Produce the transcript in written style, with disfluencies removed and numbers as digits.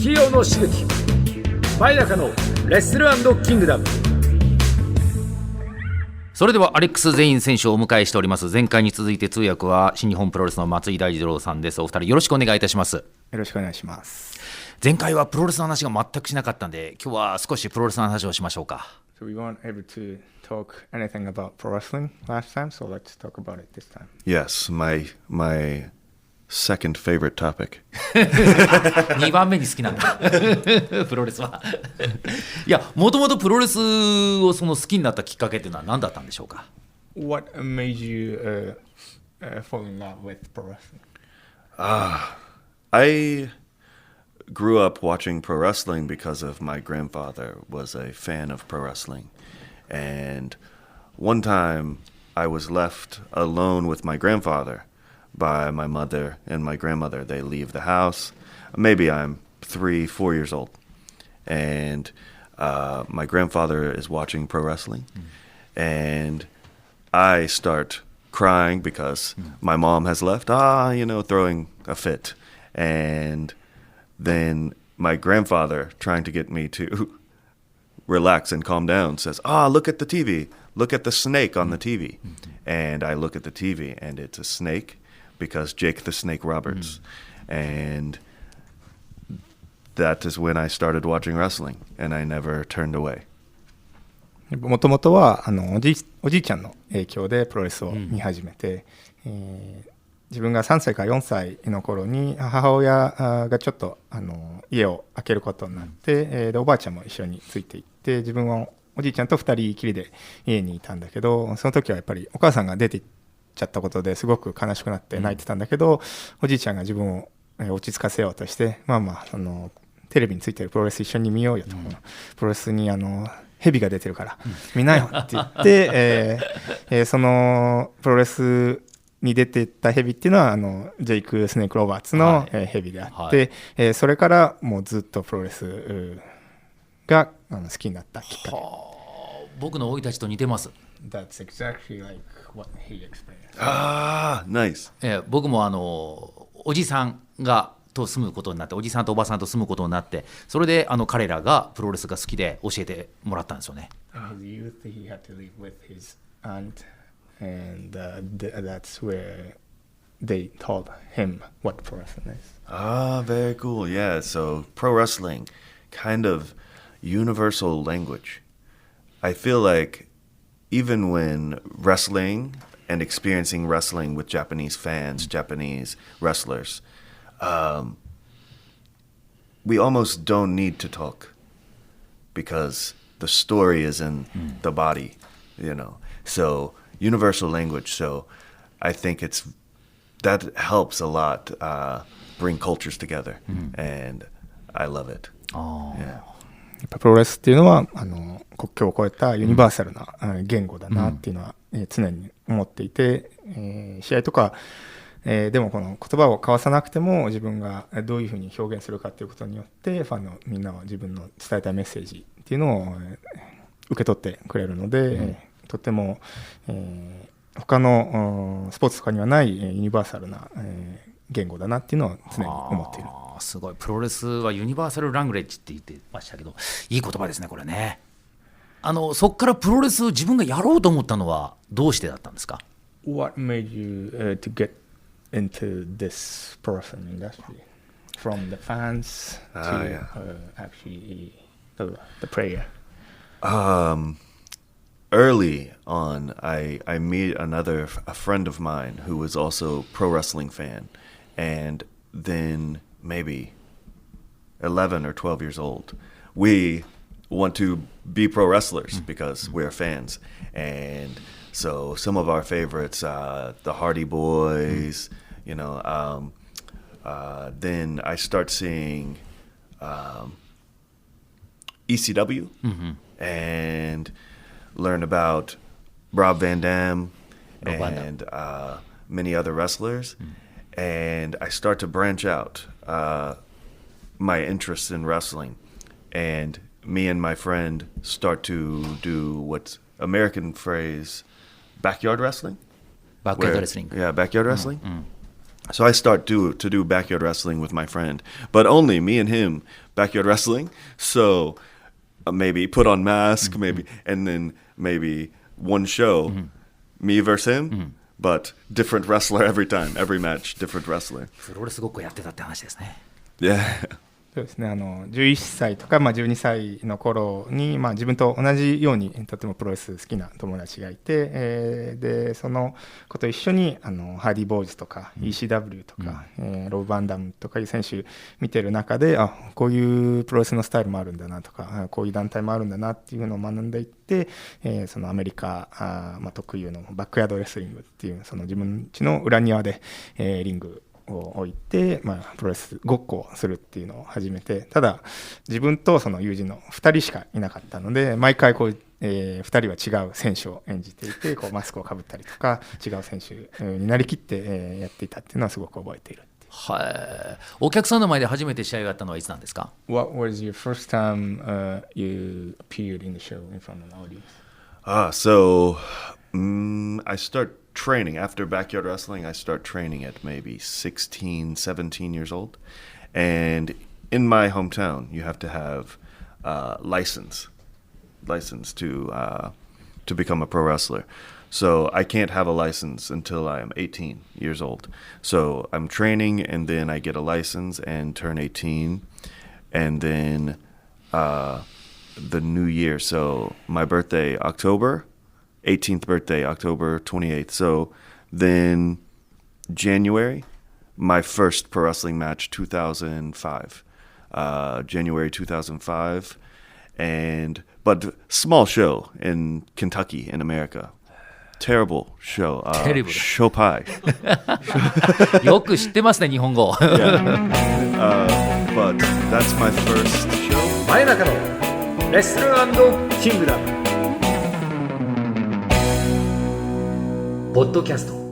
清野茂樹真夜中のレッスル&キングダム。それではアレックス・ゼイン選手をお迎えしております。前回に続いて通訳は新日本プロレスの松井大二郎さんです。お二人よろしくお願いいたします。よろしくお願いします。前回はプロレスの話が全くしなかったんで、今日は少しプロレスの話をしましょうか。 So we weren't able to talk anything about pro wrestling last time, so let's talk about it this time. Yes, my second favorite topic. 2番目に好きなんだプロレスはいや、もともとプロレスを好きになったきっかけっていうのは何だったんでしょうか。 What made you fall in love with pro wrestling? I grew up watching pro wrestling because of my grandfather was a fan of pro wrestling. And one time I was left alone with my grandfather by my mother and my grandmother. They leave the house. Maybe I'm 3-4 years old. And my grandfather is watching pro wrestling. And I start crying because my mom has left, throwing a fit. And then my grandfather, trying to get me to relax and calm down, says, look at the TV. Look at the snake on the TV. And I look at the TV, and it's a snake because Jake the Snake Roberts. And that is when I started watching wrestling, and I never turned away. もともとはおじいちゃんの影響でプロレスを見始めて、自分が3歳から4歳の頃に母親がちょっと家を空けることになって、でおばあちゃんも一緒についていって、自分はおじいちゃんと2人きりで家にいたんだけど、その時はやっぱりお母さんが出ていっちゃったことですごく悲しくなって泣いてたんだけど、おじいちゃんが自分を落ち着かせようとして、テレビについてるプロレス一緒に見ようよと、プロレスに蛇が出てるから見なよって言ってそのプロレスに出てたヘビっていうのはジェイク・スネーク・ロバーツのヘビであって、それからもうずっとプロレスが好きになったきっかけ。僕の生い立ちと似てます。 That's exactly like what he explained. Nice. 僕もおじさんと住むことになって、おじさんとおばさんと住むことになって、それで彼らがプロレスが好きで教えてもらったんですよね。Youth, he had to live with his aunt, and that's where they taught him what pro wrestling is. Very cool. Yeah, so pro wrestling, kind of universal language. I feel like even when wrestling and experiencing wrestling with Japanese fans, Japanese wrestlers, we almost don't need to talk because the story is in the body, So universal language. So I think that helps a lot bring cultures together, and I love it. Yeah. やっぱプロレスっていうのは国境を越えたユニバーサルな言語だなっていうのは常に思っていて、試合とかでもこの言葉を交わさなくても自分がどういうふうに表現するかということによってファンのみんなは自分の伝えたいメッセージっていうのを受け取ってくれるので、とっても他のスポーツとかにはないユニバーサルな言語だなっていうのは常に思っている。すごい。プロレスはユニバーサルラングレッジって言ってましたけど、いい言葉ですねこれね。そこからプロレスを自分がやろうと思ったのはどうしてだったんですか？ What made you to get into this pro wrestling industry? From the fans to actually the player? Early on, I meet a friend of mine who was also pro wrestling fan, and then maybe 11 or 12 years old, we want to be pro wrestlers because we're fans, and so some of our favorites, the Hardy Boys, then I start seeing ECW and learn about Rob Van Dam and many other wrestlers, and I start to branch out my interest in wrestling, and me and my friend start to do what's American phrase backyard wrestling. Backyard wrestling. Yeah, backyard wrestling. So I start to do backyard wrestling with my friend, but only me and him backyard wrestling. So maybe put on mask, maybe, and then maybe one show, me versus him, but different wrestler every time, every match, different wrestler. プロレスごっこやってたって話ですね。Yeah. そうですね、11歳とか、12歳の頃に、自分と同じようにとてもプロレス好きな友達がいて、でその子と一緒にハーディー・ボーイズとか ECW とか、ロブ・バンダムとかいう選手見てる中で、こういうプロレスのスタイルもあるんだなとか、こういう団体もあるんだなっていうのを学んでいって、そのアメリカ特有のバックヤードレスリングっていうその自分家の裏庭で、リングを置いて、プロレスごっこをするっていうのを始めて、ただ自分とその友人の2人しかいなかったので、毎回2人は違う選手を演じていて、マスクをかぶったりとか違う選手になりきって、やっていたっていうのはすごく覚えている。はい。お客さんの前で初めて試合があったのはいつなんですか？ What was your first time you appeared in the show in front of an audience? I start training after backyard wrestling. I start training at maybe 16, 17 years old. And in my hometown, you have to have license to become a pro wrestler. So I can't have a license until I am 18 years old. So I'm training, and then I get a license and turn 18, and then the new year. So my birthday, October 18th birthday, October 28th. So then January, my first pro wrestling match, 2005. January 2005. But small show in Kentucky in America. Terrible show. Terrible. ショッパイ。よく知ってますね、日本語。Yeah. But that's my first show. 真夜中のレッスル&キングダムポッドキャスト